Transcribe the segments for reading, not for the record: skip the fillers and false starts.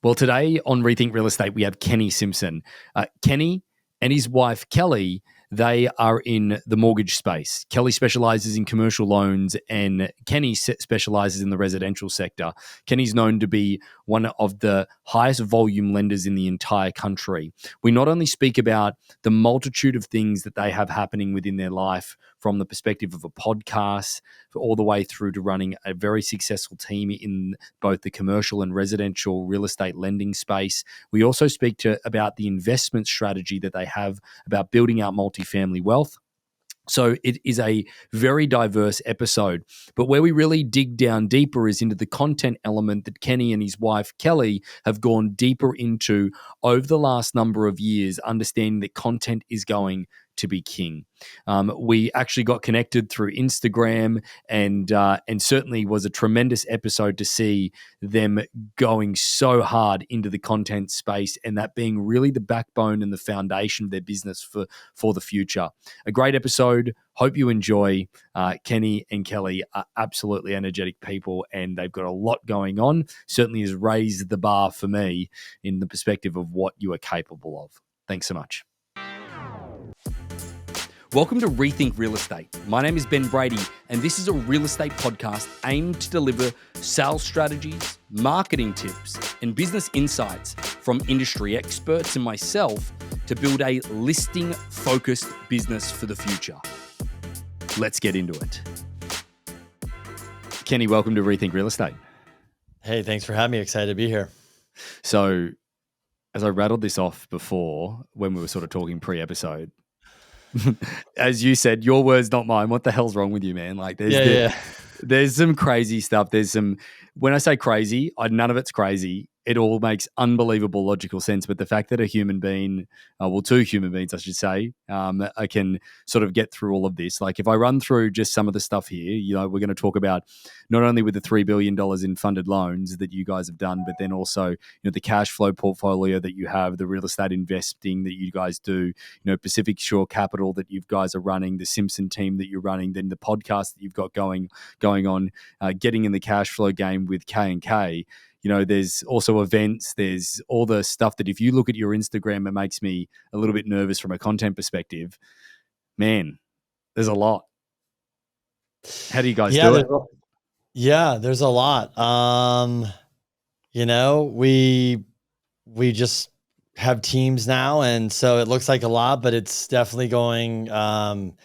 Well, today on Rethink Real Estate, we have Kenny Simpson. Kenny and his wife, Kelly, they are in the mortgage space. Kelly specializes in commercial loans and Kenny specializes in the residential sector. Kenny's known to be one of the highest volume lenders in the entire country. We not only speak about the multitude of things that they have happening within their life from the perspective of a podcast all the way through to running a very successful team in both the commercial and residential real estate lending space. We also speak about the investment strategy that they have about building out multifamily wealth. So it is a very diverse episode. But where we really dig down deeper is into the content element that Kenny and his wife, Kelly, have gone deeper into over the last number of years, understanding that content is going to be king. We actually got connected through Instagram and certainly was a tremendous episode to see them going so hard into the content space and that being really the backbone and the foundation of their business for the future. A great episode. Hope you enjoy. Kenny and Kelly are absolutely energetic people and they've got a lot going on. Certainly has raised the bar for me in the perspective of what you are capable of. Thanks so much. Welcome to Rethink Real Estate. My name is Ben Brady, and this is a real estate podcast aimed to deliver sales strategies, marketing tips, and business insights from industry experts and myself to build a listing-focused business for the future. Let's get into it. Kenny, welcome to Rethink Real Estate. Hey, thanks for having me. Excited to be here. So, as I rattled this off before, when we were sort of talking pre-episode, as you said, your words, not mine. What the hell's wrong with you, man? Like, there's some crazy stuff. When I say crazy, none of it's crazy. It all makes unbelievable logical sense. But the fact that a human being, two human beings, I should say, I can sort of get through all of this. Like if I run through just some of the stuff here, we're going to talk about not only with the $3 billion in funded loans that you guys have done, but then also, the cash flow portfolio that you have, the real estate investing that you guys do, Pacific Shore Capital that you guys are running, the Simpson team that you're running, then the podcast that you've got going on, getting in the cash flow game with K&K. There's also events, there's all the stuff that if you look at your Instagram, it makes me a little bit nervous from a content perspective. Man, there's a lot. How do you guys do it? There's a lot. We just have teams now, and so it looks like a lot, but it's definitely going,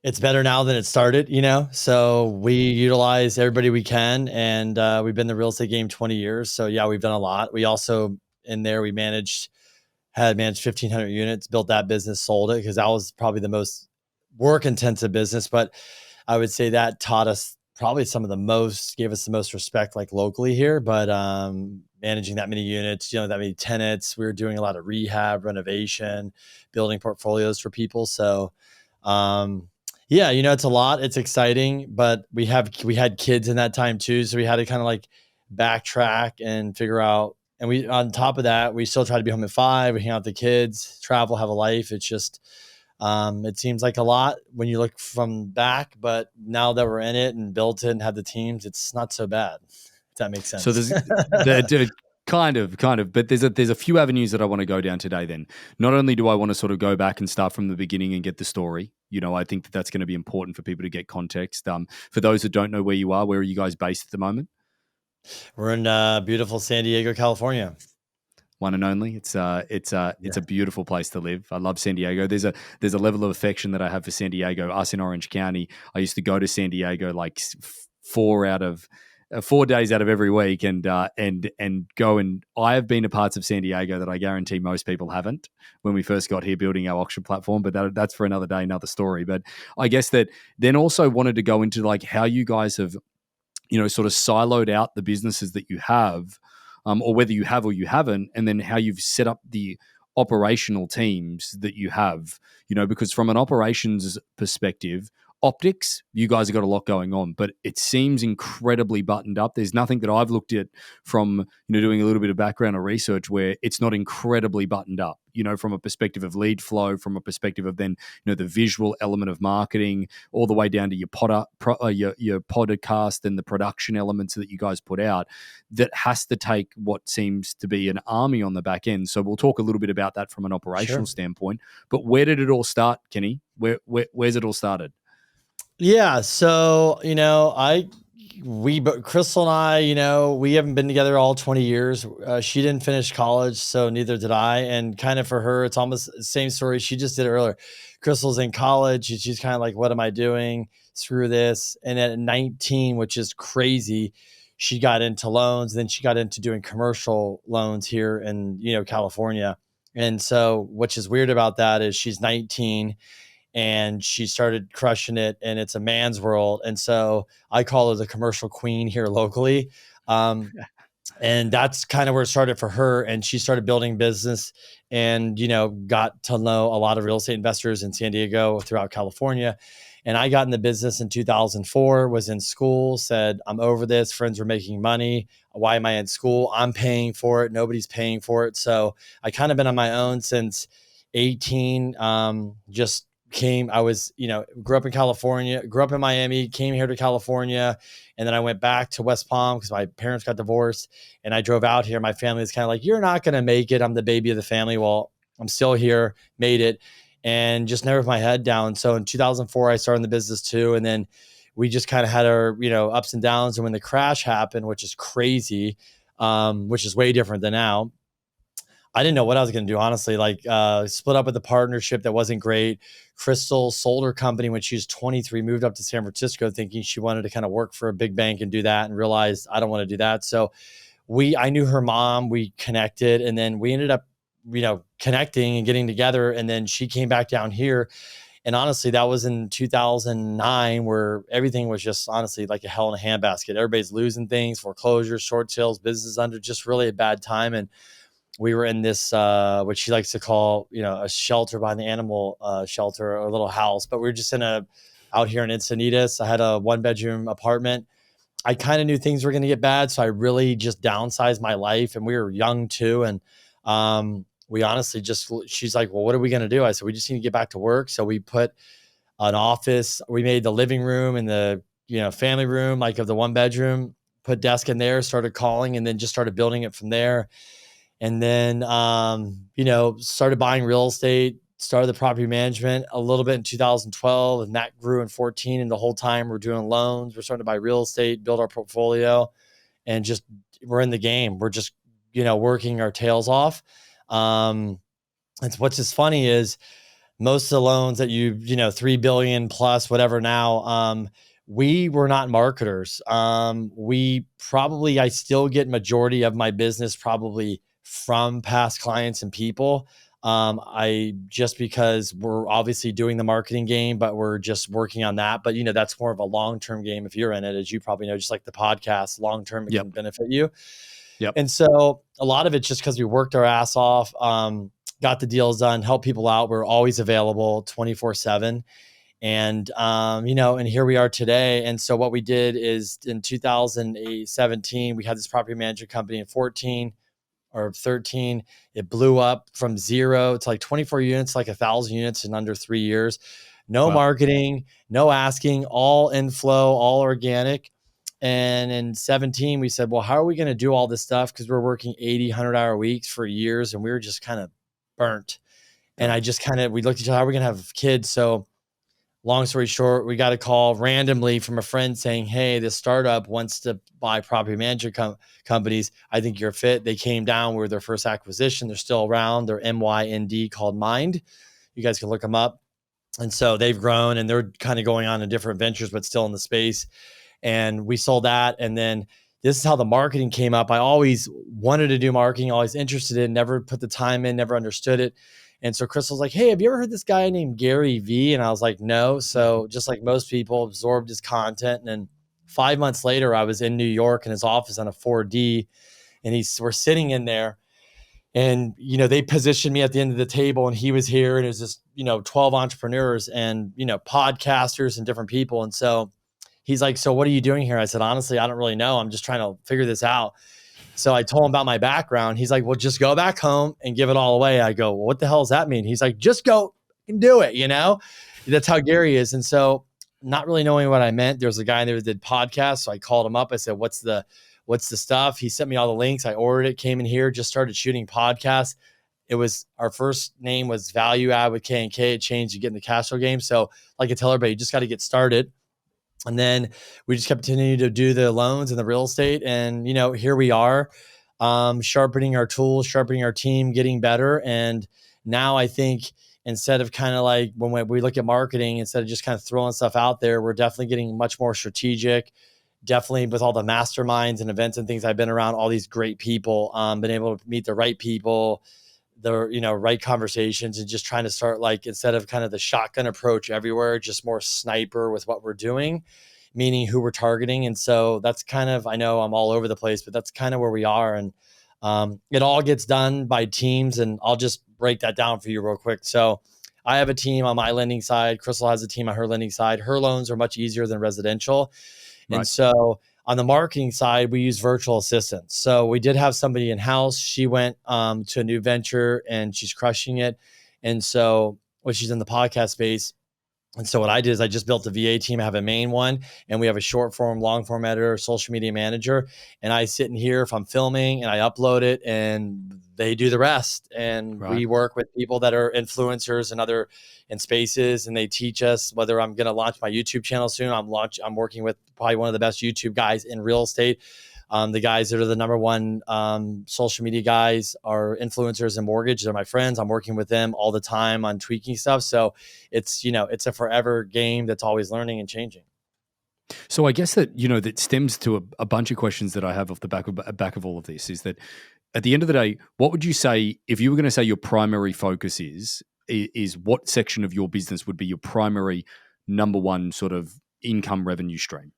it's better now than it started, so we utilize everybody we can. And we've been in the real estate game 20 years. So yeah, we've done a lot. We also in there, we had managed 1,500 units, built that business, sold it because that was probably the most work intensive business. But I would say that taught us probably gave us the most respect like locally here. But managing that many units, that many tenants, we were doing a lot of rehab, renovation, building portfolios for people. So it's a lot. It's exciting, but we had kids in that time too. So we had to kind of like backtrack and figure out, and on top of that, we still try to be home at 5, we hang out with the kids, travel, have a life. It's just, it seems like a lot when you look from back, but now that we're in it and built it and have the teams, it's not so bad. If that makes sense. So there's Kind of, but there's a few avenues that I want to go down today then. Not only do I want to sort of go back and start from the beginning and get the story, I think that's going to be important for people to get context. For those that don't know where you are, where are you guys based at the moment? We're in beautiful San Diego, California. One and only. It's a beautiful place to live. I love San Diego. There's a level of affection that I have for San Diego. Us in Orange County, I used to go to San Diego like 4 days out of every week and go. And I have been to parts of San Diego that I guarantee most people haven't when we first got here building our auction platform, but that's for another day, another story. But I guess that then also wanted to go into like how you guys have, sort of siloed out the businesses that you have, or whether you have or you haven't, and then how you've set up the operational teams that you have, because from an operations perspective, optics, you guys have got a lot going on, but it seems incredibly buttoned up. There's nothing that I've looked at from, doing a little bit of background or research where it's not incredibly buttoned up, from a perspective of lead flow, from a perspective of then, the visual element of marketing, all the way down to your podcast and the production elements that you guys put out, that has to take what seems to be an army on the back end. So we'll talk a little bit about that from an operational standpoint. But where did it all start, Kenny? Where's it all started? Yeah. So, Crystal and I, we haven't been together all 20 years. She didn't finish college, so neither did I. And kind of for her, it's almost the same story. She just did it earlier. Crystal's in college. And she's kind of like, what am I doing? Screw this. And at 19, which is crazy, she got into loans. Then she got into doing commercial loans here in, California. And so, which is weird about that is she's 19 and she started crushing it, and it's a man's world. And so I call her the commercial queen here locally. And that's kind of where it started for her. And she started building business and, got to know a lot of real estate investors in San Diego, throughout California. And I got in the business in 2004, was in school, said, I'm over this. Friends were making money. Why am I in school? I'm paying for it. Nobody's paying for it. So I kind of been on my own since 18. I was, grew up in California, grew up in Miami, came here to California. And then I went back to West Palm because my parents got divorced, and I drove out here. My family was kind of like, you're not going to make it. I'm the baby of the family. Well, I'm still here, made it, and just never put my head down. So in 2004, I started in the business too. And then we just kind of had our, ups and downs. And when the crash happened, which is crazy, which is way different than now, I didn't know what I was going to do, honestly. Split up with a partnership that wasn't great. Crystal sold her company when she was 23, moved up to San Francisco thinking she wanted to kind of work for a big bank and do that, and realized I don't want to do that. So I knew her mom, we connected, and then we ended up, connecting and getting together. And then she came back down here. And honestly, that was in 2009, where everything was just honestly like a hell in a handbasket. Everybody's losing things, foreclosures, short sales, business under just really a bad time. And we were in this, what she likes to call, a shelter behind the animal shelter, or a little house, but we were just out here in Encinitas. I had a 1-bedroom apartment. I kind of knew things were going to get bad. So I really just downsized my life, and we were young too. And we honestly she's like, well, what are we going to do? I said, we just need to get back to work. So we put an office, we made the living room and the, family room, like of the 1-bedroom, put desk in there, started calling, and then just started building it from there. And then, started buying real estate, started the property management a little bit in 2012, and that grew in 14. And the whole time we're doing loans, we're starting to buy real estate, build our portfolio, and just, we're in the game. We're just, working our tails off. And what's just funny is most of the loans that 3 billion plus whatever now, we were not marketers. I still get majority of my business probably from past clients and people. Because we're obviously doing the marketing game, but we're just working on that. But that's more of a long-term game. If you're in it, as you probably know, just like the podcast, long-term, it can benefit you. Yep. And so a lot of it's just because we worked our ass off, got the deals done, help people out. We're always available 24/7. And, and here we are today. And so what we did is in 2017, we had this property management company. In 14 or 13, it blew up from 0 to like 24 units, like 1,000 units in under 3 years. No marketing, no asking, all inflow, all organic. And in 17, we said, well, how are we going to do all this stuff? Because we're working 80, 100-hour weeks for years, and we were just kind of burnt. And we looked at each other, how are we going to have kids? So long story short, we got a call randomly from a friend saying, hey, this startup wants to buy property management companies. I think you're fit. They came down. We were their first acquisition. They're still around. They're MYND, called Mind. You guys can look them up. And so they've grown, and they're kind of going on in different ventures, but still in the space. And we sold that. And then this is how the marketing came up. I always wanted to do marketing, always interested in, never put the time in, never understood it. And so Crystal's like, hey, have you ever heard this guy named Gary V? And I was like, no. So just like most people, absorbed his content. And then 5 months later, I was in New York in his office on a 4D, and we're sitting in there. And, they positioned me at the end of the table, and he was here, and it was just, 12 entrepreneurs and, podcasters and different people. And so he's like, "So what are you doing here?" I said, "Honestly, I don't really know. I'm just trying to figure this out." So I told him about my background. He's like, "Well, just go back home and give it all away." I go, "Well, what the hell does that mean?" He's like, "Just go and do it. That's how Gary is. And so, not really knowing what I meant, there was a guy there that did podcasts. So I called him up. I said, what's the stuff? He sent me all the links. I ordered it, came in here, just started shooting podcasts. It was, our first name was Value Add with K&K. It changed to get in the cash flow game. So like I tell everybody, you just got to get started. And then we just kept continuing to do the loans and the real estate. And, here we are, sharpening our tools, sharpening our team, getting better. And now I think, instead of kind of like when we look at marketing, instead of just kind of throwing stuff out there, we're definitely getting much more strategic. Definitely with all the masterminds and events and things, I've been around all these great people, been able to meet the right people, the right conversations, and just trying to start, like, instead of kind of the shotgun approach everywhere, just more sniper with what we're doing, meaning who we're targeting. And so that's kind of, I know I'm all over the place, but that's kind of where we are. And it all gets done by teams, and I'll just break that down for you real quick. So I have a team on my lending side. Crystal has a team on her lending side. Her loans are much easier than residential. Right. And so on the marketing side, we use virtual assistants. So we did have somebody in house. She went to a new venture and she's crushing it. And so, she's in the podcast space. And so what I did is I just built a VA team. I have a main one, and we have a short form, long form editor, social media manager. And I sit in here if I'm filming and I upload it, and they do the rest. And we work with people that are influencers and other in spaces, and they teach us. Whether I'm going to launch my YouTube channel soon, I'm working with probably one of the best YouTube guys in real estate. The guys that are the number one social media guys are influencers in mortgage. They're my friends. I'm working with them all the time on tweaking stuff. So it's a forever game that's always learning and changing. So I guess that, that stems to a bunch of questions that I have off the back of all of this, is that at the end of the day, what would you say, if you were going to say your primary focus is what section of your business would be your primary number one sort of income revenue stream?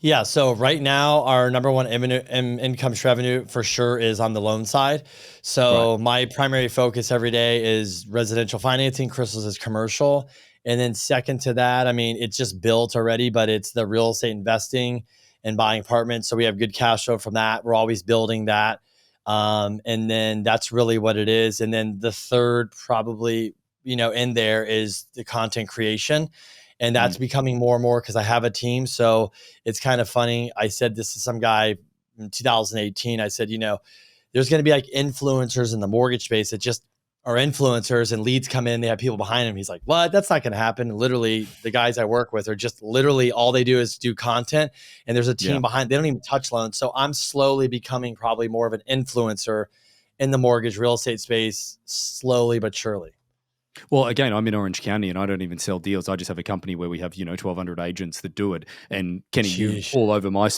Yeah. So right now, our number one income revenue for sure is on the loan side. So my primary focus every day is residential financing. Crystal's is commercial. And then second to that, I mean, it's just built already, but it's the real estate investing and buying apartments. So we have good cash flow from that. We're always building that. And then that's really what it is. And then the third probably, in there is the content creation. And that's becoming more and more because I have a team. So it's kind of funny. I said this to some guy in 2018. I said, there's going to be like influencers in the mortgage space that just are influencers, and leads come in, they have people behind them. He's like, "What? That's not going to happen." Literally, the guys I work with are just literally all they do is do content, and there's a team behind. They don't even touch loans. So I'm slowly becoming probably more of an influencer in the mortgage real estate space, slowly but surely. Well, again, I'm in Orange County and I don't even sell deals. I just have a company where we have 1,200 agents that do it. And Kenny, you all over my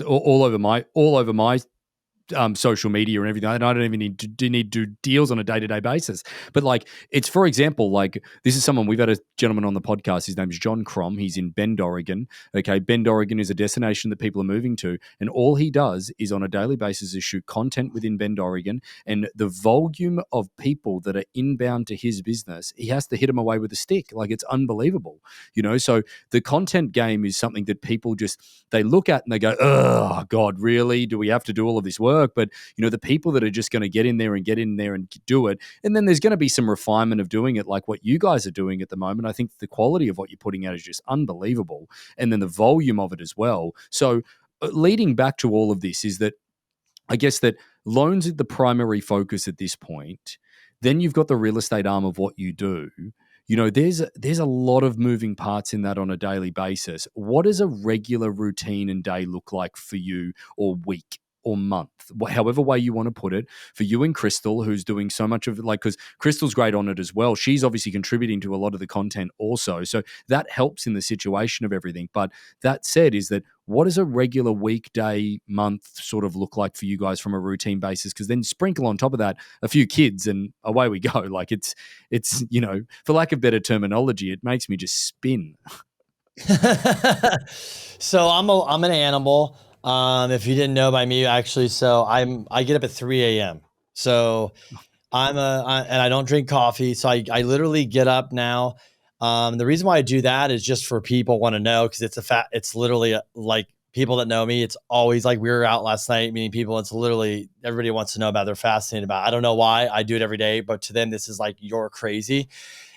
social media and everything. And I don't even need to do deals on a day-to-day basis. But like, it's, for example, like, this is someone, we've had a gentleman on the podcast. His name is John Crom. He's in Bend, Oregon. Okay. Bend, Oregon is a destination that people are moving to. And all he does is on a daily basis is shoot content within Bend, Oregon. And the volume of people that are inbound to his business, he has to hit them away with a stick. Like, it's unbelievable, So the content game is something that people just, they look at and they go, "Oh God, really? Do we have to do all of this work?" But the people that are just going to get in there and do it, and then there's going to be some refinement of doing it, like what you guys are doing at the moment. I think the quality of what you're putting out is just unbelievable, and then the volume of it as well. So leading back to all of this is that I guess that loans are the primary focus at this point. Then you've got the real estate arm of what you do. There's a lot of moving parts in that on a daily basis. What does a regular routine and day look like for you, or week, or month, however way you want to put it, for you and Crystal, who's doing so much of it, like, because Crystal's great on it as well. She's obviously contributing to a lot of the content also. So that helps in the situation of everything. But that said, is that what does a regular weekday, month sort of look like for you guys from a routine basis? Because then sprinkle on top of that a few kids and away we go. Like, it's for lack of better terminology, it makes me just spin. So I'm an animal. If you didn't know by me, actually, so I get up at 3 a.m. So And I don't drink coffee. So I literally get up now. The reason why I do that is just for people want to know, because it's literally like people that know me. It's always like we were out last night meeting people. It's literally everybody wants to know about. They're fascinated about. I don't know why I do it every day, but to them this is like you're crazy.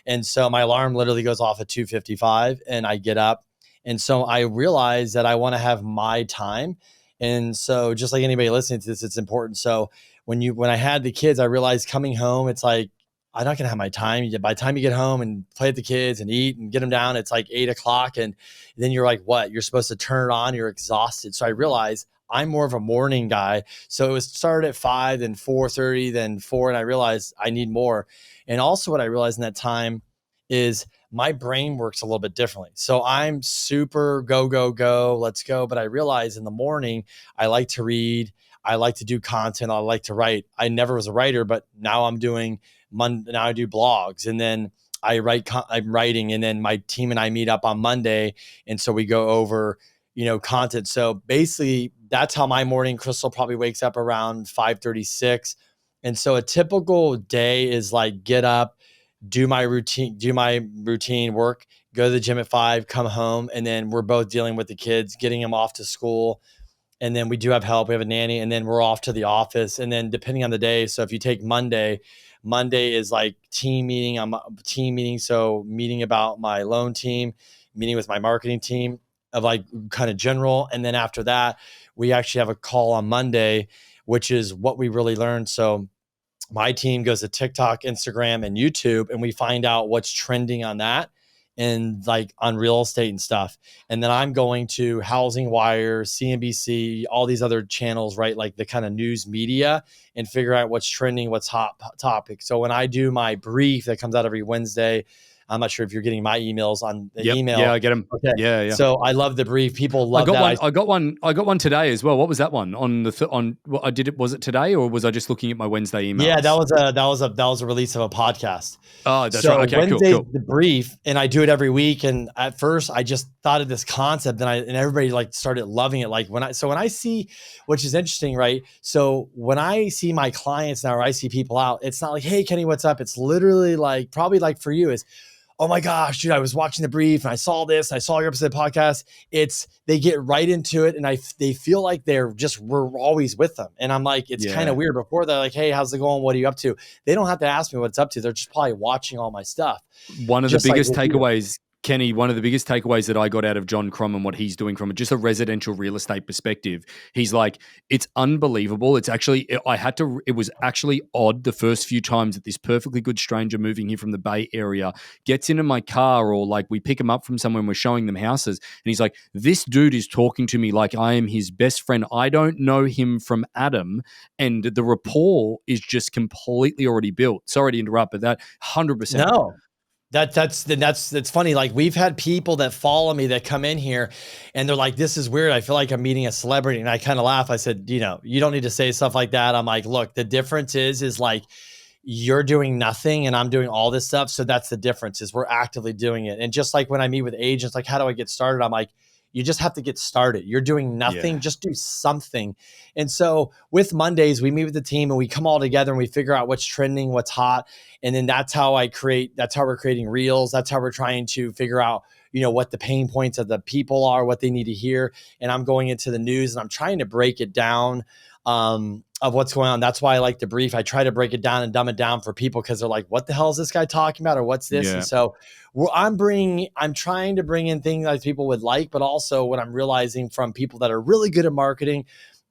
And so my alarm literally goes off at 2:55, and I get up. And so I realize that I want to have my time. And so just like anybody listening to this, it's important. So when I had the kids, I realized coming home, it's like, I'm not going to have my time. By the time you get home and play with the kids and eat and get them down, it's like 8 o'clock. And then you're like, what? You're supposed to turn it on. You're exhausted. So I realized I'm more of a morning guy. So it was started at 5, then 4:30, then 4. And I realized I need more. And also what I realized in that time is my brain works a little bit differently. So I'm super go, go, go, let's go. But I realize in the morning, I like to read. I like to do content. I like to write. I never was a writer, but now I'm doing now I do blogs, and then I'm writing, and then my team and I meet up on Monday. And so we go over, content. So basically that's how my morning. Crystal probably wakes up around 5:36. And so a typical day is like get up, do my routine work, go to the gym at 5, come home, and then we're both dealing with the kids, getting them off to school. And then we do have help. We have a nanny, and then we're off to the office. And then depending on the day, so if you take Monday is like team meeting. I'm team meeting. So meeting about my loan team, meeting with my marketing team of like kind of general. And then after that, we actually have a call on Monday, which is what we really learned. So my team goes to TikTok, Instagram, and YouTube, and we find out what's trending on that and like on real estate and stuff. And then I'm going to Housing Wire, CNBC, all these other channels, right? Like the kind of news media, and figure out what's trending, what's hot topic. So when I do my brief that comes out every Wednesday, I'm not sure if you're getting my emails on the email. Yeah, I get them. Okay. Yeah, yeah. So I love the brief. People love I got that. one. I got one today as well. What was that one on the on? What I did it? Was it today, or was I just looking at my Wednesday emails? Yeah, that was a release of a podcast. Oh, that's right. Okay, Wednesday's cool. the brief, and I do it every week. And at first, I just thought of this concept, and everybody like started loving it. Like when I see, which is interesting, right? So when I see my clients now, or I see people out, it's not like, hey, Kenny, what's up? It's literally like, probably like for you is, oh my gosh, dude, I was watching the brief and I saw this, I saw your episode of the podcast. They get right into it, and they feel like we're always with them. And I'm like, it's kind of weird. Before they're like, hey, how's it going? What are you up to? They don't have to ask me what it's up to. They're just probably watching all my stuff. One of the biggest takeaways, Kenny, one of the biggest takeaways that I got out of John Crum and what he's doing from just a residential real estate perspective, he's like, it's unbelievable. It was actually odd the first few times that this perfectly good stranger moving here from the Bay Area gets into my car, or like we pick him up from somewhere and we're showing them houses. And he's like, this dude is talking to me like I am his best friend. I don't know him from Adam. And the rapport is just completely already built. Sorry to interrupt, but that 100%. No. That's funny. Like we've had people that follow me that come in here and they're like, this is weird. I feel like I'm meeting a celebrity. And I kind of laugh. I said, you don't need to say stuff like that. I'm like, look, the difference is like, you're doing nothing and I'm doing all this stuff. So that's the difference, is we're actively doing it. And just like when I meet with agents, like, how do I get started? I'm like, you just have to get started. You're doing nothing. Just do something. And so with Mondays, we meet with the team and we come all together and we figure out what's trending, what's hot. And then that's how we're creating reels. That's how we're trying to figure out, what the pain points of the people are, what they need to hear. And I'm going into the news and I'm trying to break it down of what's going on. That's why I like the brief. I try to break it down and dumb it down for people, because they're like, what the hell is this guy talking about? Or what's this? Yeah. And so I'm trying to bring in things that people would like, but also what I'm realizing from people that are really good at marketing,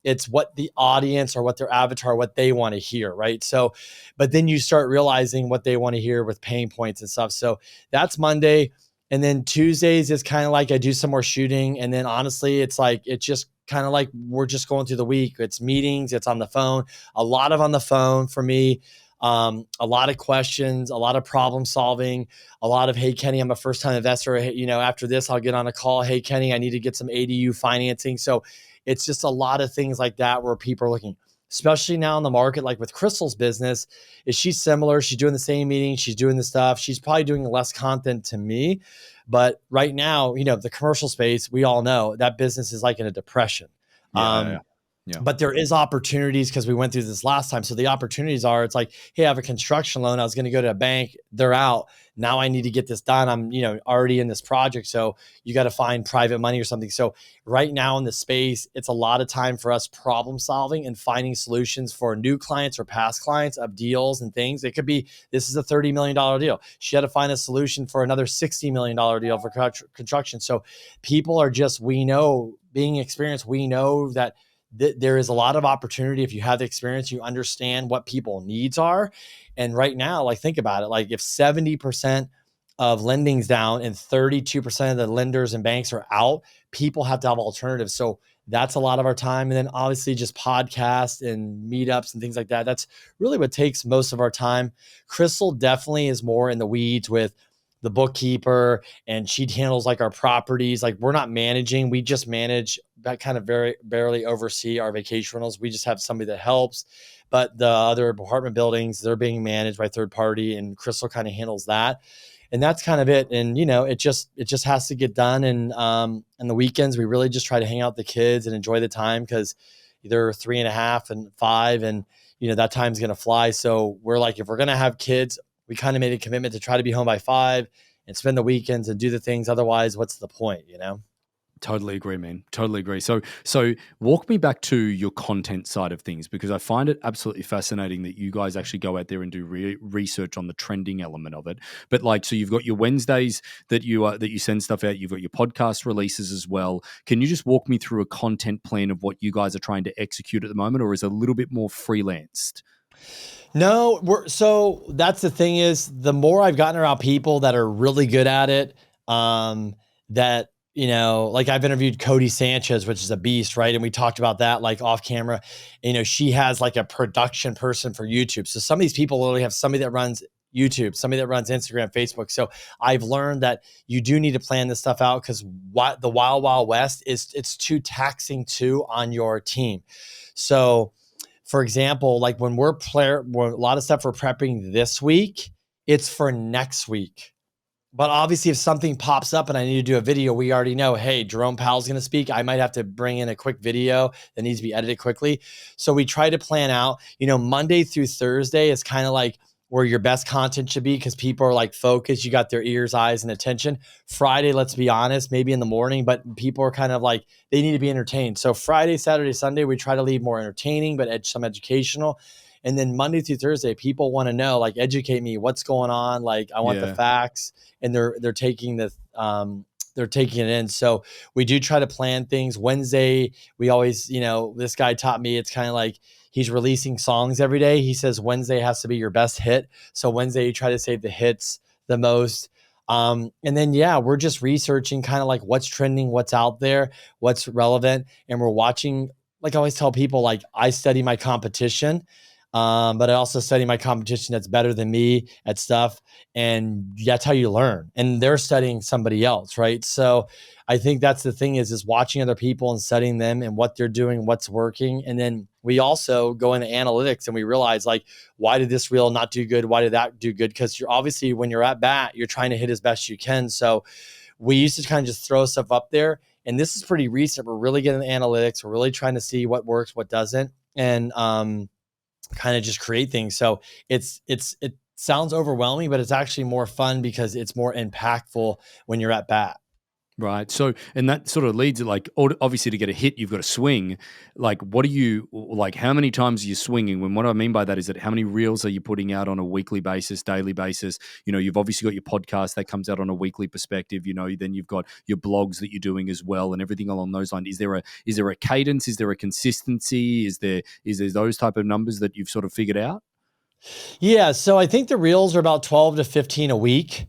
it's what the audience or what their avatar, what they want to hear. Right. So, but then you start realizing what they want to hear with pain points and stuff. So that's Monday. And then Tuesdays is kind of like I do some more shooting. And then honestly, it's just kind of like we're just going through the week. It's meetings, it's on the phone, a lot of on the phone for me, a lot of questions, a lot of problem solving, a lot of, hey, Kenny, I'm a first time investor. Hey, after this, I'll get on a call. Hey, Kenny, I need to get some ADU financing. So it's just a lot of things like that where people are looking, especially now in the market, like with Crystal's business. Is she similar? She's doing the same meeting. She's doing the stuff. She's probably doing less content to me. But right now, the commercial space, we all know that business is like in a depression. Yeah. But there is opportunities because we went through this last time. So the opportunities are, it's like, hey, I have a construction loan. I was going to go to a bank. They're out. Now I need to get this done. I'm, already in this project. So you got to find private money or something. So right now in the space, it's a lot of time for us problem solving and finding solutions for new clients or past clients of deals and things. It could be, this is a $30 million deal. She had to find a solution for another $60 million deal for construction. So people are just, we know, being experienced, we know that there is a lot of opportunity. If you have the experience, you understand what people needs are. And right now, like, think about it. Like, if 70% of lending's down and 32% of the lenders and banks are out, people have to have alternatives. So that's a lot of our time. And then obviously just podcasts and meetups and things like that. That's really what takes most of our time. Crystal definitely is more in the weeds with the bookkeeper, and she handles like our properties. Like, we're not managing, we just manage that, kind of very barely oversee our vacation rentals. We just have somebody that helps, but the other apartment buildings, they're being managed by third party, and Crystal kind of handles that. And that's kind of it. And it just has to get done. And the weekends, we really just try to hang out with the kids and enjoy the time, because they're 3.5 and 5, and that time's gonna fly. So we're like, if we're gonna have kids, we kind of made a commitment to try to be home by 5 and spend the weekends and do the things. Otherwise, what's the point, Totally agree, man. Totally agree. So walk me back to your content side of things, because I find it absolutely fascinating that you guys actually go out there and do research on the trending element of it. But so you've got your Wednesdays that you send stuff out. You've got your podcast releases as well. Can you just walk me through a content plan of what you guys are trying to execute at the moment, or is it a little bit more freelanced? No, so that's the thing, is the more I've gotten around people that are really good at it, that, like, I've interviewed Cody Sanchez, which is a beast, right? And we talked about that, like, off camera. She has like a production person for YouTube. So some of these people literally have somebody that runs YouTube, somebody that runs Instagram, Facebook. So I've learned that you do need to plan this stuff out, because what the wild, wild west is, it's too taxing too on your team. So for example, like, when a lot of stuff we're prepping this week, it's for next week. But obviously, if something pops up and I need to do a video, we already know, hey, Jerome Powell's going to speak. I might have to bring in a quick video that needs to be edited quickly. So we try to plan out, Monday through Thursday is kind of like where your best content should be, because people are like focused. You got their ears, eyes, and attention. Friday, let's be honest, maybe in the morning, but people are kind of like, they need to be entertained. So Friday, Saturday, Sunday, we try to leave more entertaining, but some educational. And then Monday through Thursday, people want to know, like, educate me, what's going on? Like, I want the facts, and they're taking they're taking it in. So we do try to plan things. Wednesday, we always, this guy taught me, it's kind of like, he's releasing songs every day. He says Wednesday has to be your best hit. So Wednesday, you try to save the hits the most. And then, we're just researching kind of like what's trending, what's out there, what's relevant. And we're watching, like I always tell people, like, I study my competition. But I also study my competition that's better than me at stuff. And that's how you learn. And they're studying somebody else, right? So I think that's the thing, is watching other people and studying them and what they're doing, what's working. And then we also go into analytics and we realize, like, why did this reel not do good? Why did that do good? Because you're obviously, when you're at bat, you're trying to hit as best you can. So we used to kind of just throw stuff up there. And this is pretty recent. We're really getting the analytics. We're really trying to see what works, what doesn't. And, kind of just create things. So it sounds overwhelming, but it's actually more fun because it's more impactful when you're at bat. Right. So, and that sort of leads it, like, obviously to get a hit, you've got to swing. Like, what do you, like, how many times are you swinging? When what I mean by that is that how many reels are you putting out on a weekly basis, daily basis? You've obviously got your podcast that comes out on a weekly perspective, then you've got your blogs that you're doing as well and everything along those lines. Is there a cadence? Is there a consistency? Is there those type of numbers that you've sort of figured out? Yeah. So I think the reels are about 12 to 15 a week.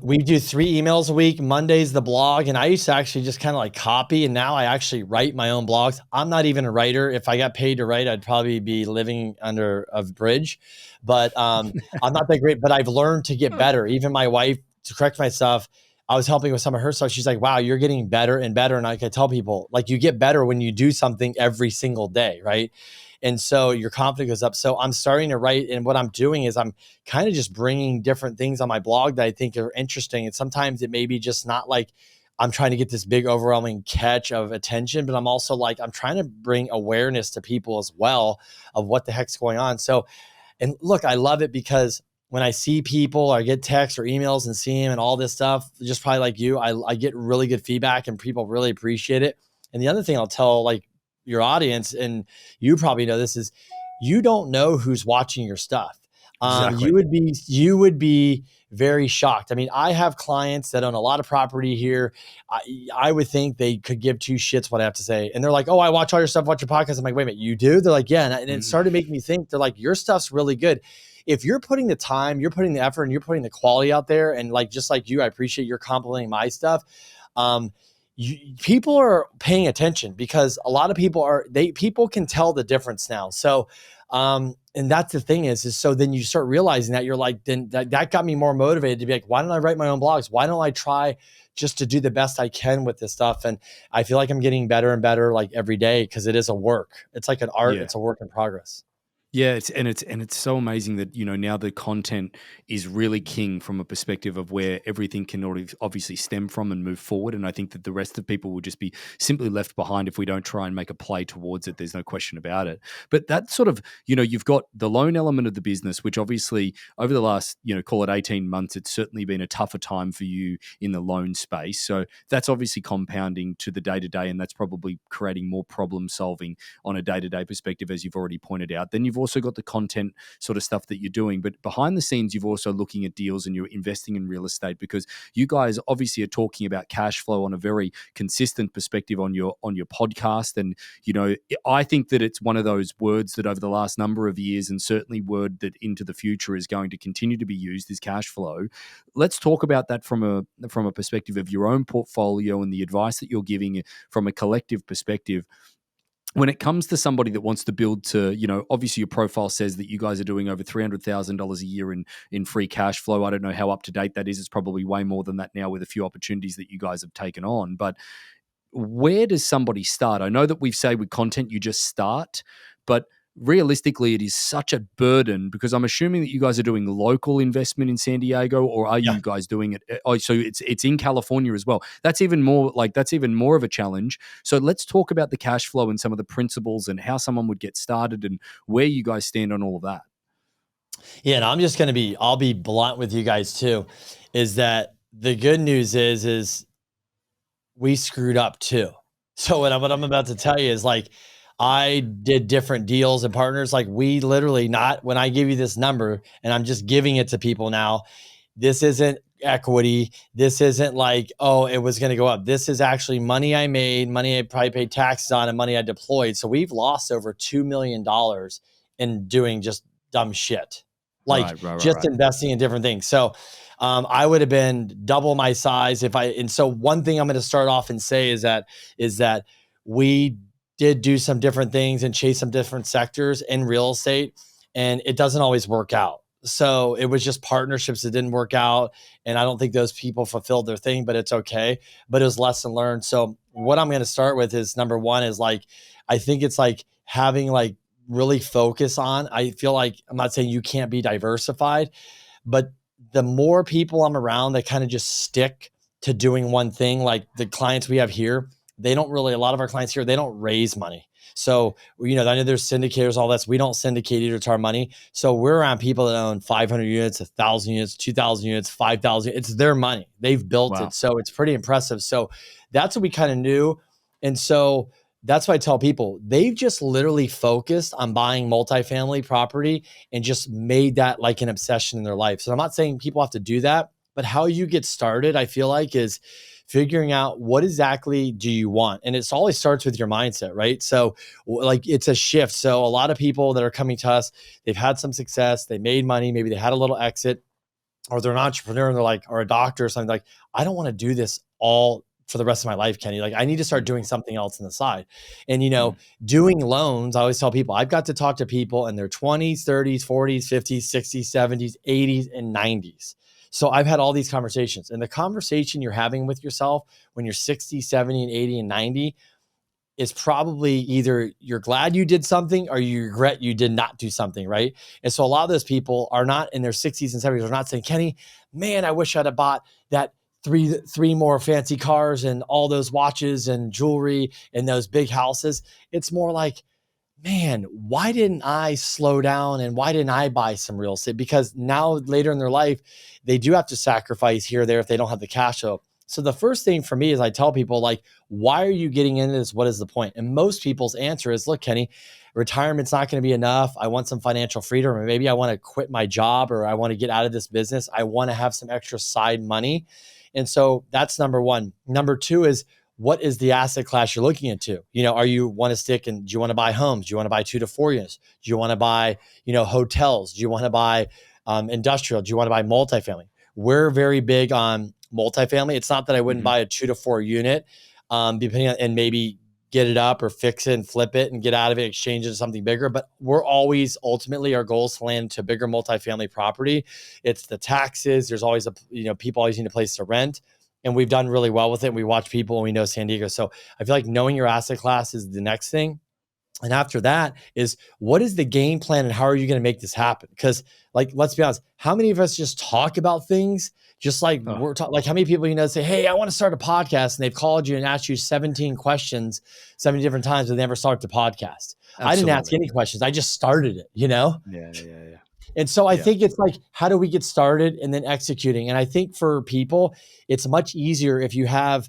We do 3 emails a week. Monday's the blog. And I used to actually just kind of like copy. And now I actually write my own blogs. I'm not even a writer. If I got paid to write, I'd probably be living under a bridge, but, I'm not that great, but I've learned to get better. Even my wife, to correct myself, I was helping with some of her stuff. She's like, wow, you're getting better and better. And I can tell people, like, you get better when you do something every single day. Right. And so your confidence goes up. So I'm starting to write. And what I'm doing is I'm kind of just bringing different things on my blog that I think are interesting. And sometimes it may be just not like I'm trying to get this big overwhelming catch of attention, but I'm also like, I'm trying to bring awareness to people as well of what the heck's going on. So, and look, I love it because when I see people or get texts or emails and see them and all this stuff, just probably like you, I get really good feedback and people really appreciate it. And the other thing I'll tell like your audience, and you probably know this, is you don't know who's watching your stuff. Exactly. You would be very shocked. I mean, I have clients that own a lot of property here. I would think they could give two shits what I have to say. And they're like, oh, I watch all your stuff, watch your podcast. I'm like, wait a minute, you do? They're like, yeah. And it started making me think, they're like, your stuff's really good. If you're putting the time, you're putting the effort, and you're putting the quality out there, and like, just like you, I appreciate your complimenting my stuff. People are paying attention because a lot of people can tell the difference now. So, and that's the thing is so then you start realizing that you're like, then that got me more motivated to be like, why don't I write my own blogs? Why don't I try just to do the best I can with this stuff? And I feel like I'm getting better and better like every day, because it is a work. It's like an art. Yeah. It's a work in progress. Yeah, it's so amazing that, you know, now the content is really king from a perspective of where everything can obviously stem from and move forward. And I think that the rest of people will just be simply left behind if we don't try and make a play towards it. There's no question about it. But that sort of, you know, you've got the loan element of the business, which obviously over the last, you know, call it 18 months, it's certainly been a tougher time for you in the loan space. So that's obviously compounding to the day-to-day, and that's probably creating more problem solving on a day-to-day perspective, as you've already pointed out. Then you've also got the content sort of stuff that you're doing, but behind the scenes, you've also looking at deals and you're investing in real estate, because you guys obviously are talking about cash flow on a very consistent perspective on your podcast. And, you know, I think that it's one of those words that over the last number of years, and certainly word that into the future is going to continue to be used, is cash flow. Let's talk about that from a perspective of your own portfolio and the advice that you're giving from a collective perspective. When it comes to somebody that wants to build to, you know, obviously your profile says that you guys are doing over $300,000 a year in free cash flow. I don't know how up to date that is. It's probably way more than that now with a few opportunities that you guys have taken on. But where does somebody start? I know that we've said with content, you just start, but realistically, it is such a burden, because I'm assuming that you guys are doing local investment in San Diego, or are you guys doing it? Oh, so it's in California as well. That's even more of a challenge. So let's talk about the cash flow and some of the principles and how someone would get started and where you guys stand on all of that. Yeah, and I'll be blunt with you guys too, is that the good news is we screwed up too. So what I'm about to tell you is like, I did different deals and partners. Like we literally not, when I give you this number and I'm just giving it to people now, this isn't equity. This isn't like, oh, it was going to go up. This is actually money I made, money I probably paid taxes on, and money I deployed. So we've lost over $2 million in doing just dumb shit, like right. Investing in different things. So I would have been double my size and so one thing I'm going to start off and say is that we did do some different things and chase some different sectors in real estate, and it doesn't always work out. So it was just partnerships that didn't work out. And I don't think those people fulfilled their thing, but it's okay. But it was lesson learned. So what I'm going to start with is number one is like, I think it's like having like really focus on, I feel like, I'm not saying you can't be diversified, but the more people I'm around that kind of just stick to doing one thing, like the clients we have here, a lot of our clients here, they don't raise money. So, you know, I know there's syndicators, all that. So we don't syndicate either to our money. So we're around people that own 500 units, 1,000 units, 2,000 units, 5,000. It's their money. They've built it. So it's pretty impressive. So that's what we kind of knew. And so that's why I tell people, they've just literally focused on buying multifamily property and just made that like an obsession in their life. So I'm not saying people have to do that, but how you get started, I feel like, is figuring out what exactly do you want. And it always starts with your mindset, right? So like it's a shift. So a lot of people that are coming to us, they've had some success, they made money, maybe they had a little exit, or they're an entrepreneur and they're like, or a doctor or something, like, I don't want to do this all for the rest of my life, Kenny. Like I need to start doing something else on the side. And, you know, doing loans, I always tell people, I've got to talk to people in their 20s, 30s, 40s, 50s, 60s, 70s, 80s, and 90s. So I've had all these conversations, and the conversation you're having with yourself when you're 60, 70, and 80 and 90 is probably either you're glad you did something or you regret you did not do something, right? And so a lot of those people are not in their 60s and 70s. They're not saying, Kenny, man, I wish I'd have bought that three more fancy cars and all those watches and jewelry and those big houses. It's more like, man, why didn't I slow down and why didn't I buy some real estate? Because now later in their life, they do have to sacrifice here or there if they don't have the cash flow. So the first thing for me is I tell people, like, why are you getting into this? What is the point? And most people's answer is, look, Kenny, retirement's not going to be enough. I want some financial freedom, or maybe I want to quit my job, or I want to get out of this business. I want to have some extra side money. And so that's number one. Number two is, what is the asset class you're looking into? Are you want to stick and do you want to buy homes? Do you want to buy 2 to 4 units? Do you want to buy, hotels? Do you want to buy industrial? Do you want to buy multifamily? We're very big on multifamily. It's not that I wouldn't buy a 2 to 4 unit, depending on, and maybe get it up or fix it and flip it and get out of it, exchange it to something bigger. But we're always, ultimately, our goal is to land to bigger multifamily property. It's the taxes. There's always people always need a place to rent. And we've done really well with it. We watch people and we know San Diego. So I feel like knowing your asset class is the next thing. And after that is, what is the game plan and how are you going to make this happen? Because, like, let's be honest, how many of us just talk about things just like we're talking? Like, how many people say, hey, I want to start a podcast, and they've called you and asked you 17 questions 70 different times, but they never start the podcast. Absolutely. I didn't ask any questions. I just started it, Yeah. And so I think it's like, how do we get started and then executing? And I think for people, it's much easier if you're going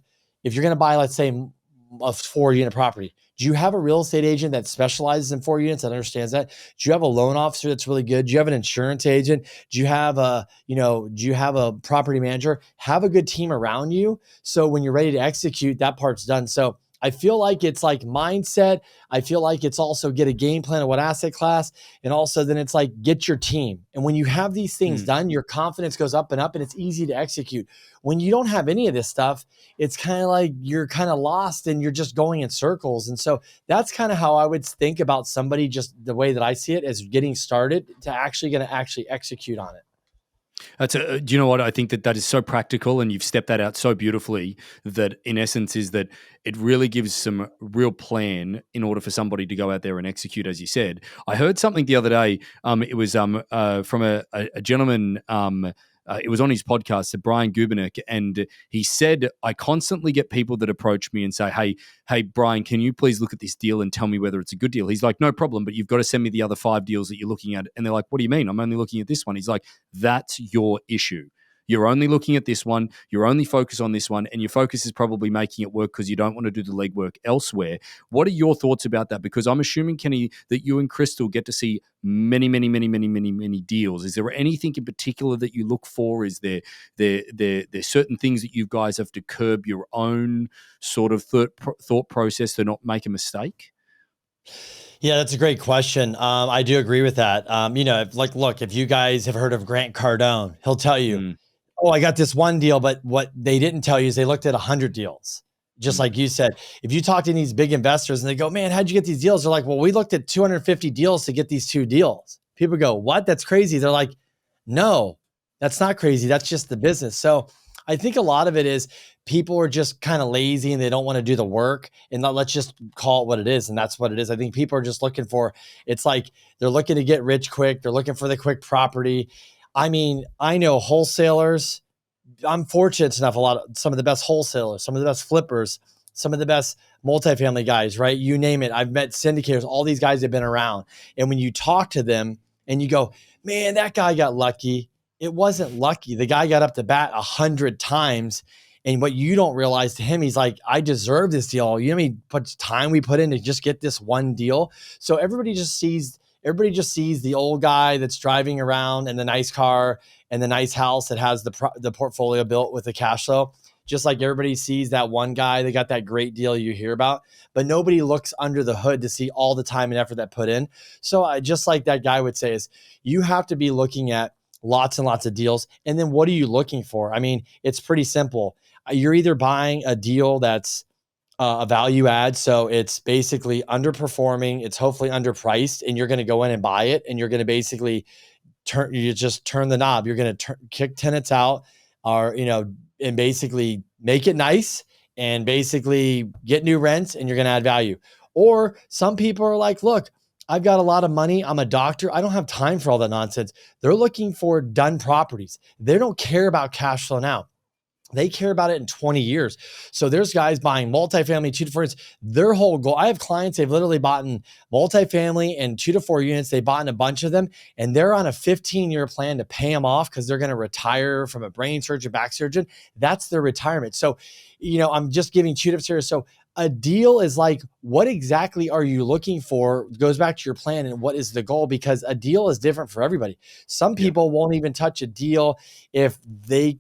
to buy, let's say, a 4-unit property. Do you have a real estate agent that specializes in 4 units that understands that? Do you have a loan officer that's really good? Do you have an insurance agent? Do you have a property manager? Have a good team around you. So when you're ready to execute, that part's done. So I feel like it's like mindset. I feel like it's also get a game plan of what asset class. And also then it's like, get your team. And when you have these things done, your confidence goes up and it's easy to execute. When you don't have any of this stuff, it's kind of like you're kind of lost and you're just going in circles. And so that's kind of how I would think about somebody, just the way that I see it, as getting started to actually going to actually execute on it. Do you know what? I think that is so practical, and you've stepped that out so beautifully, that in essence is that it really gives some real plan in order for somebody to go out there and execute, as you said. I heard something the other day. It was from a gentleman. It was on his podcast, Brian Gubernick, and he said, I constantly get people that approach me and say, hey, Brian, can you please look at this deal and tell me whether it's a good deal? He's like, no problem, but you've got to send me the other 5 deals that you're looking at. And they're like, what do you mean? I'm only looking at this one. He's like, that's your issue. You're only looking at this one. You're only focused on this one. And your focus is probably making it work because you don't want to do the legwork elsewhere. What are your thoughts about that? Because I'm assuming, Kenny, that you and Crystal get to see many, many, many, many, many, many deals. Is there anything in particular that you look for? Is there certain things that you guys have to curb your own sort of thought process to not make a mistake? Yeah, that's a great question. I do agree with that. Look, if you guys have heard of Grant Cardone, he'll tell you, oh, I got this one deal, but what they didn't tell you is they looked at 100 deals. Just like you said, if you talk to these big investors and they go, man, how'd you get these deals? They're like, well, we looked at 250 deals to get these 2 deals. People go, what? That's crazy. They're like, no, that's not crazy. That's just the business. So I think a lot of it is people are just kind of lazy and they don't want to do the work, and let's just call it what it is. And that's what it is. I think people are just looking for, it's like they're looking to get rich quick. They're looking for the quick property. I mean, I know wholesalers. I'm fortunate enough, some of the best wholesalers, some of the best flippers, some of the best multifamily guys, right? You name it. I've met syndicators, all these guys have been around. And when you talk to them and you go, man, that guy got lucky. It wasn't lucky. The guy got up to bat 100 times. And what you don't realize to him, he's like, I deserve this deal. You know how many time we put in to just get this one deal? So everybody just sees the old guy that's driving around in the nice car and the nice house that has the portfolio built with the cash flow. Just like everybody sees that one guy that got that great deal you hear about, but nobody looks under the hood to see all the time and effort that put in. So just like that guy would say, is you have to be looking at lots and lots of deals. And then what are you looking for? I mean, it's pretty simple. You're either buying a deal that's a value add. So it's basically underperforming. It's hopefully underpriced, and you're going to go in and buy it. And you're going to basically turn the knob. You're going to kick tenants out, and basically make it nice and basically get new rents, and you're going to add value. Or some people are like, look, I've got a lot of money. I'm a doctor. I don't have time for all that nonsense. They're looking for done properties. They don't care about cash flow now. They care about it in 20 years. So there's guys buying multifamily 2 to 4 units. Their whole goal, I have clients, they've literally bought in multifamily and 2 to 4 units. They bought in a bunch of them and they're on a 15-year plan to pay them off because they're going to retire from a brain surgeon, back surgeon. That's their retirement. So, I'm just giving 2 tips here. So a deal is like, what exactly are you looking for? It goes back to your plan and what is the goal? Because a deal is different for everybody. Some people won't even touch a deal if they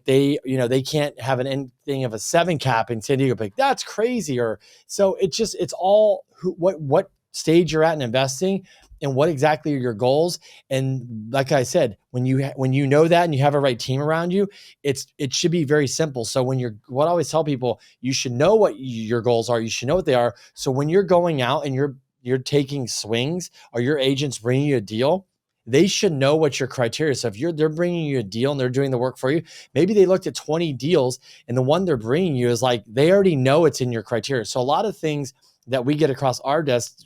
they can't have an anything of a 7 cap in San Diego. Like, that's crazy. Or so it's all what stage you're at in investing and what exactly are your goals. And like I said, when you know that and you have a right team around you, it should be very simple. So what I always tell people, you should know what your goals are. You should know what they are. So when you're going out and you're taking swings or your agent's bringing you a deal, they should know what your criteria is. So if they're bringing you a deal and they're doing the work for you, maybe they looked at 20 deals and the one they're bringing you is like, they already know it's in your criteria. So a lot of things that we get across our desk,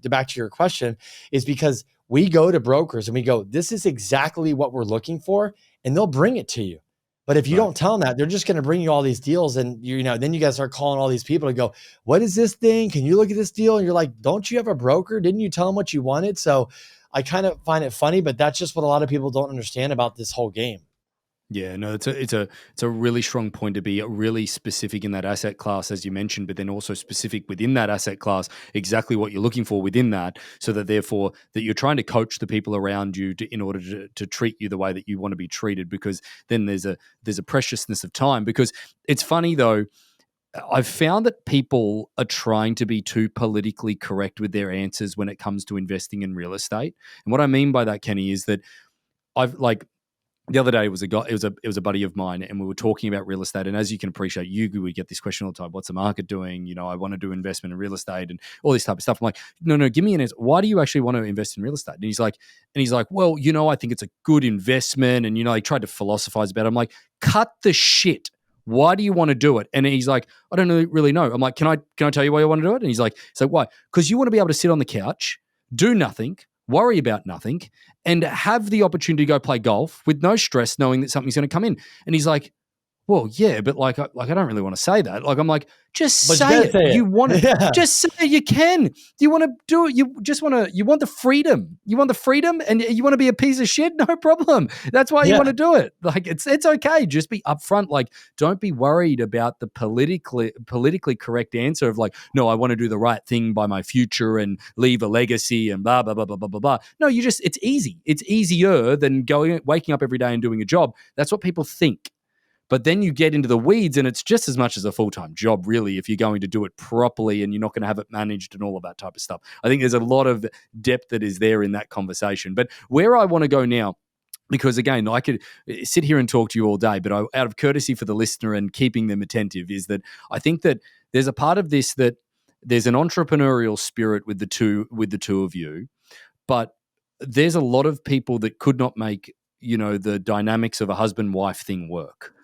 back to your question, is because we go to brokers and we go, this is exactly what we're looking for, and they'll bring it to you. But if you don't tell them that, they're just going to bring you all these deals, and then you guys start calling all these people and go, what is this thing? Can you look at this deal? And you're like, don't you have a broker? Didn't you tell them what you wanted? So I kind of find it funny, but that's just what a lot of people don't understand about this whole game. Yeah, no, it's a really strong point to be really specific in that asset class, as you mentioned, but then also specific within that asset class, exactly what you're looking for within that, so that therefore that you're trying to coach the people around you in order to treat you the way that you want to be treated, because then there's a preciousness of time. Because it's funny though, I've found that people are trying to be too politically correct with their answers when it comes to investing in real estate. And what I mean by that, Kenny, is that the other day it was a buddy of mine, and we were talking about real estate. And as you can appreciate, we get this question all the time: what's the market doing? I want to do investment in real estate and all this type of stuff. I'm like, no, give me an answer. Why do you actually want to invest in real estate? And he's like, well, I think it's a good investment. And he tried to philosophize about it. I'm like, cut the shit. Why do you want to do it? And he's like, I don't really know. I'm like, can I tell you why you want to do it? And he's like, why? Because you want to be able to sit on the couch, do nothing, worry about nothing, and have the opportunity to go play golf with no stress, knowing that something's going to come in. And he's like, well, yeah, but I don't really want to say that. I'm like, just say it. You want to just say it. You can. You want to do it. You want the freedom. You want the freedom, and you want to be a piece of shit. No problem. That's why you want to do it. It's okay. Just be upfront. Don't be worried about the politically correct answer of no, I want to do the right thing by my future and leave a legacy and blah blah blah blah blah blah blah. No, it's easy. It's easier than waking up every day and doing a job. That's what people think. But then you get into the weeds, and it's just as much as a full-time job, really, if you're going to do it properly and you're not going to have it managed and all of that type of stuff. I think there's a lot of depth that is there in that conversation. But where I want to go now, because again, I could sit here and talk to you all day, but out of courtesy for the listener and keeping them attentive, is that I think that there's a part of this that there's an entrepreneurial spirit with the two of you, but there's a lot of people that could not make the dynamics of a husband-wife thing work.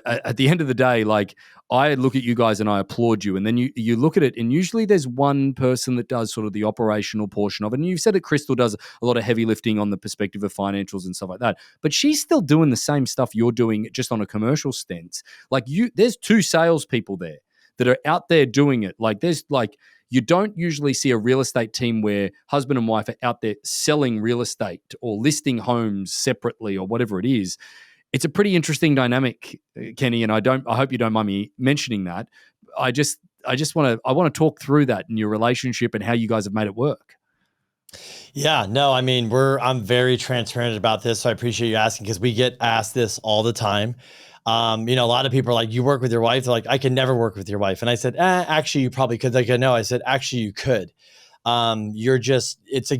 At the end of the day, I look at you guys and I applaud you. And then you look at it, and usually there's one person that does sort of the operational portion of it. And you've said that Crystal does a lot of heavy lifting on the perspective of financials and stuff like that. But she's still doing the same stuff you're doing, just on a commercial stance. There's 2 salespeople there that are out there doing it. You don't usually see a real estate team where husband and wife are out there selling real estate or listing homes separately or whatever it is. It's a pretty interesting dynamic, Kenny, and I hope you don't mind me mentioning that. I want to talk through that in your relationship and how you guys have made it work. Yeah, no, I mean, I'm very transparent about this. So I appreciate you asking, because we get asked this all the time. A lot of people are like, you work with your wife? They're like, I can never work with your wife. And I said, actually you probably could. They go, no. I said, actually you could. It's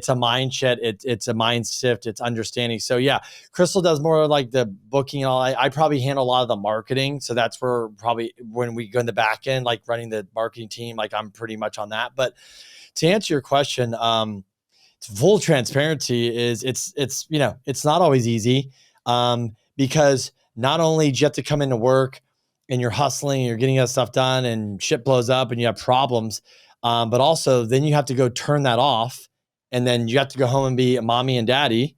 a mind shift. It's a mind shift. It's understanding. So yeah, Crystal does more like the booking and all. I probably handle a lot of the marketing. So that's where probably when we go in the back end, like running the marketing team, I'm pretty much on that. But to answer your question, full transparency is it's not always easy, because not only do you have to come into work and you're hustling, and you're getting that stuff done, and shit blows up and you have problems. But also then you have to go turn that off, and then you have to go home and be a mommy and daddy.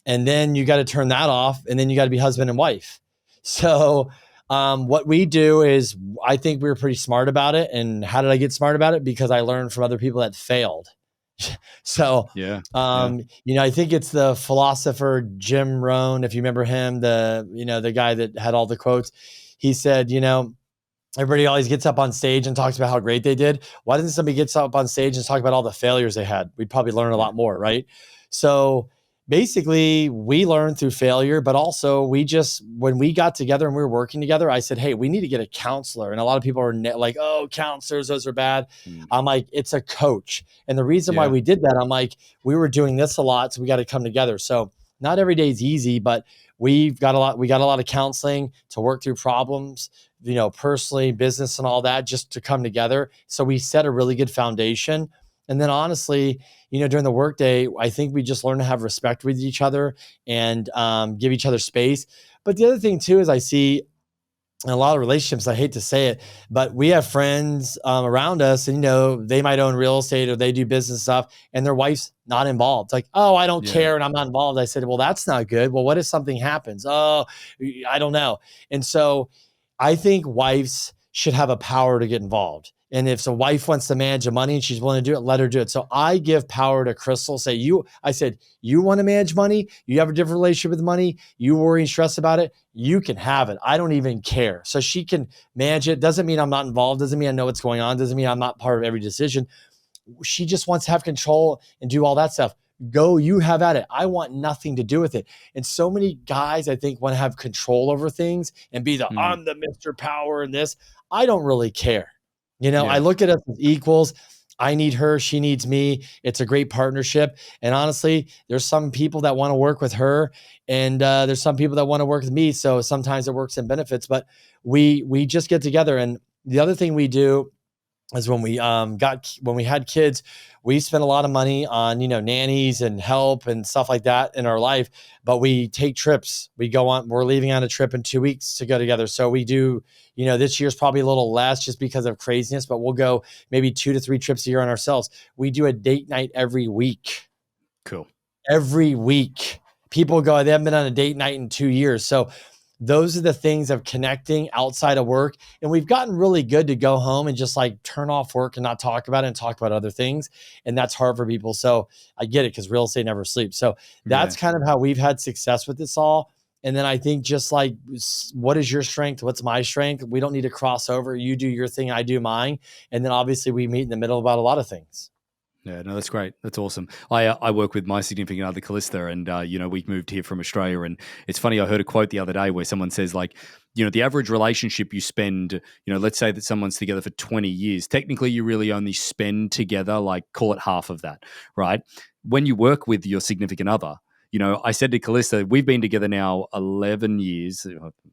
And then you got to turn that off, and then you got to be husband and wife. So What we do is, I think we were pretty smart about it. And how did I get smart about it? Because I learned from other people that failed. So, Yeah. I think it's the philosopher Jim Rohn, if you remember him, the guy that had all the quotes. He said, everybody always gets up on stage and talks about how great they did. Why doesn't somebody get up on stage and talk about all the failures they had? We'd probably learn a lot more, right? So basically, we learned through failure, but also when we got together and we were working together, I said, hey, we need to get a counselor. And a lot of people are like, oh, counselors, those are bad. I'm like, it's a coach. And the reason why we did that, I'm like, we were doing this a lot, so we got to come together. So not every day is easy, but we got a lot of counseling to work through problems, personally, business and all that, just to come together. So we set a really good foundation. And then honestly, during the workday, I think we just learn to have respect with each other and give each other space. But the other thing too is I see in a lot of relationships, I hate to say it, but we have friends around us, and they might own real estate or they do business stuff, and their wife's not involved. It's like, oh, I don't care, and I'm not involved. I said, well, that's not good. Well, what if something happens? Oh, I don't know. And so I think wives should have a power to get involved. And if a wife wants to manage the money and she's willing to do it, let her do it. So I give power to Crystal. I said, you want to manage money? You have a different relationship with money. You worry and stress about it. You can have it. I don't even care. So she can manage it. Doesn't mean I'm not involved. Doesn't mean I know what's going on. Doesn't mean I'm not part of every decision. She just wants to have control and do all that stuff. Go, you have at it. I want nothing to do with it. And so many guys, I think, want to have control over things and be I'm the Mr. Power in this. I don't really care. I look at us as equals. I need her. She needs me. It's a great partnership. And honestly, there's some people that want to work with her, and there's some people that want to work with me. So sometimes it works in benefits, but we just get together. And the other thing we do is when we had kids, we spent a lot of money on, nannies and help and stuff like that in our life, but we take trips. We're leaving on a trip in 2 weeks to go together. So we do, this year's probably a little less just because of craziness, but we'll go maybe 2 to 3 trips a year on ourselves. We do a date night every week. Cool. Every week. People go, they haven't been on a date night in 2 years. So those are the things of connecting outside of work. And we've gotten really good to go home and just like turn off work and not talk about it and talk about other things. And that's hard for people. So I get it, because real estate never sleeps. So that's kind of how we've had success with this all. And then I think just like, what is your strength? What's my strength? We don't need to cross over. You do your thing, I do mine. And then obviously we meet in the middle about a lot of things. Yeah, no, that's great. That's awesome. I work with my significant other, Callista, and we moved here from Australia. And it's funny, I heard a quote the other day where someone says, like, the average relationship you spend, let's say that someone's together for 20 years. Technically, you really only spend together, like, call it half of that, right? When you work with your significant other, I said to Callista, we've been together now 11 years,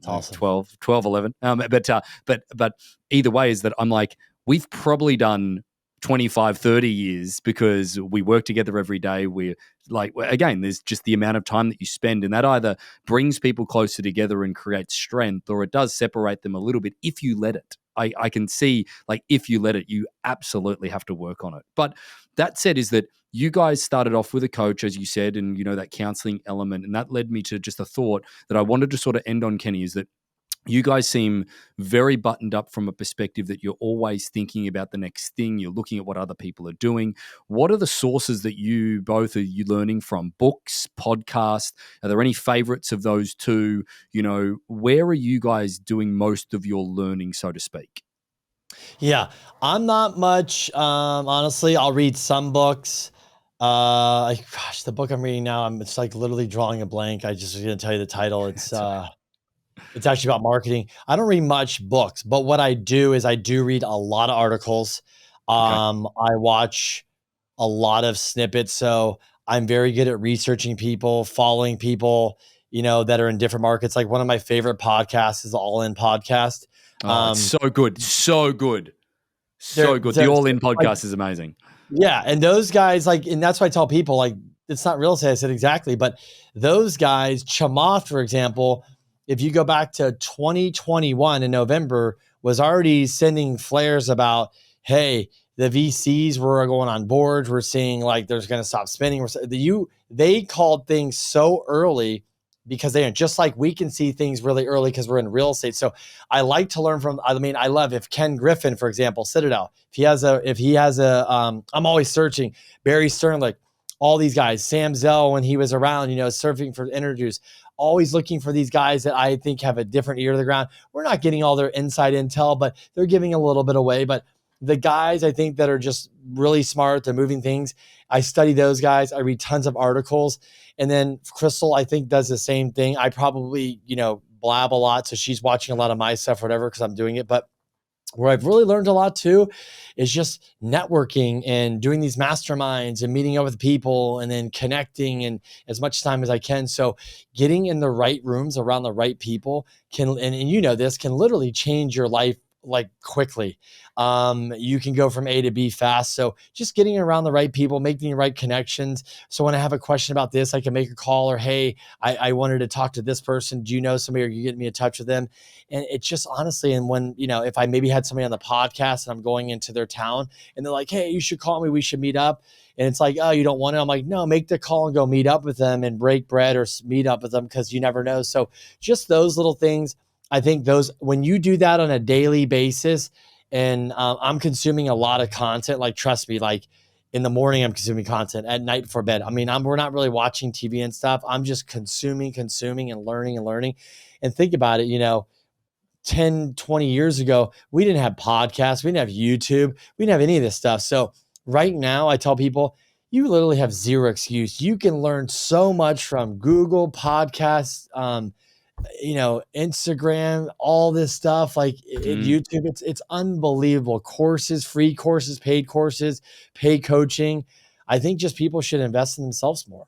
awesome. 12, 11. But either way is that I'm like, we've probably done 25, 30 years because we work together every day. We're like, again, there's just the amount of time that you spend, and that either brings people closer together and creates strength, or it does separate them a little bit if you let it. I can see, like, if you let it, you absolutely have to work on it. But that said, is that you guys started off with a coach, as you said, and, that counseling element. And that led me to just a thought that I wanted to sort of end on, Kenny, is that you guys seem very buttoned up from a perspective that you're always thinking about the next thing. You're looking at what other people are doing. What are the sources that you both are learning from? Books, podcasts? Are there any favorites of those two? Where are you guys doing most of your learning, so to speak? Yeah, I'm not much. Honestly, I'll read some books. The book I'm reading now, it's like literally drawing a blank. I just was going to tell you the title. It's actually about marketing. I don't read much books, but what I do is I do read a lot of articles. I watch a lot of snippets. So I'm very good at researching people, following people, that are in different markets. Like one of my favorite podcasts is the All In podcast. It's so good. So good. So good. The All In podcast is amazing. Yeah. And those guys, and that's why I tell people, like, it's not real estate. I said exactly. But those guys, Chamath, for example, if you go back to 2021 in November, was already sending flares about, hey, the VCs were going on board. We're seeing like there's going to stop spending. They called things so early because they are just like we can see things really early because we're in real estate. So I like to learn from, I mean, I love if Ken Griffin, for example, Citadel, if he has a, I'm always searching Barry Sternlicht, all these guys, Sam Zell, when he was around, surfing for interviews, always looking for these guys that I think have a different ear to the ground. We're not getting all their inside intel, but they're giving a little bit away. But the guys I think that are just really smart, they're moving things. I study those guys. I read tons of articles. And then Crystal, I think, does the same thing. I probably, blab a lot. So she's watching a lot of my stuff, or whatever, because I'm doing it. But where I've really learned a lot too is just networking and doing these masterminds and meeting up with people and then connecting and as much time as I can. So getting in the right rooms around the right people can, and this can literally change your life like quickly. You can go from A to B fast. So just getting around the right people, making the right connections. So when I have a question about this, I can make a call, or, hey, I wanted to talk to this person. Do you know somebody, or you get me in touch with them? And it's just honestly, and when, if I maybe had somebody on the podcast and I'm going into their town and they're like, hey, you should call me, we should meet up. And it's like, oh, you don't want to? I'm like, no, make the call and go meet up with them and break bread or meet up with them, because you never know. So just those little things. I think when you do that on a daily basis, and I'm consuming a lot of content, like, trust me, like in the morning, I'm consuming content, at night before bed. I mean, we're not really watching TV and stuff. I'm just consuming and learning and learning. And think about it, 10, 20 years ago, we didn't have podcasts. We didn't have YouTube. We didn't have any of this stuff. So right now I tell people, you literally have zero excuse. You can learn so much from Google podcasts, Instagram, all this stuff, like YouTube. It's unbelievable. Courses, free courses, paid coaching. I think just people should invest in themselves more.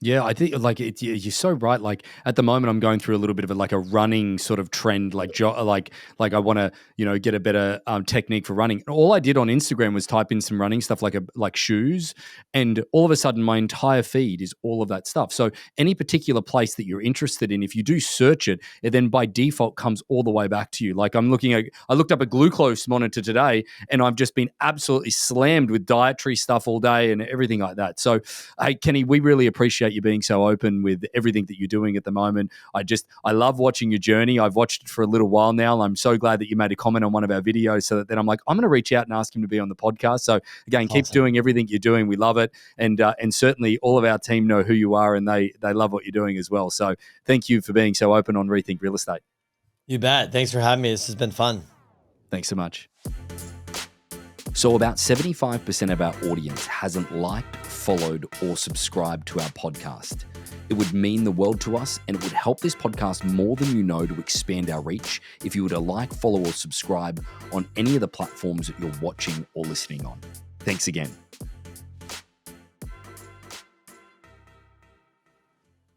Yeah, I think you're so right. Like at the moment, I'm going through a little bit of a running sort of trend. Like I want to get a better technique for running. And all I did on Instagram was type in some running stuff, like shoes, and all of a sudden my entire feed is all of that stuff. So any particular place that you're interested in, if you do search it, it then by default comes all the way back to you. Like I looked up a glucose monitor today, and I've just been absolutely slammed with dietary stuff all day and everything like that. So, hey, Kenny, we really appreciate you being so open with everything that you're doing at the moment. I love watching your journey. I've watched it for a little while now, and I'm so glad that you made a comment on one of our videos, so that then I'm like, I'm going to reach out and ask him to be on the podcast. So again, keep doing everything you're doing. We love it. And certainly all of our team know who you are, and they love what you're doing as well. So thank you for being so open on Rethink Real Estate. You bet. Thanks for having me. This has been fun. Thanks so much. So about 75% of our audience hasn't liked, followed, or subscribed to our podcast. It would mean the world to us, and it would help this podcast more than you know to expand our reach if you were to like, follow, or subscribe on any of the platforms that you're watching or listening on. Thanks again.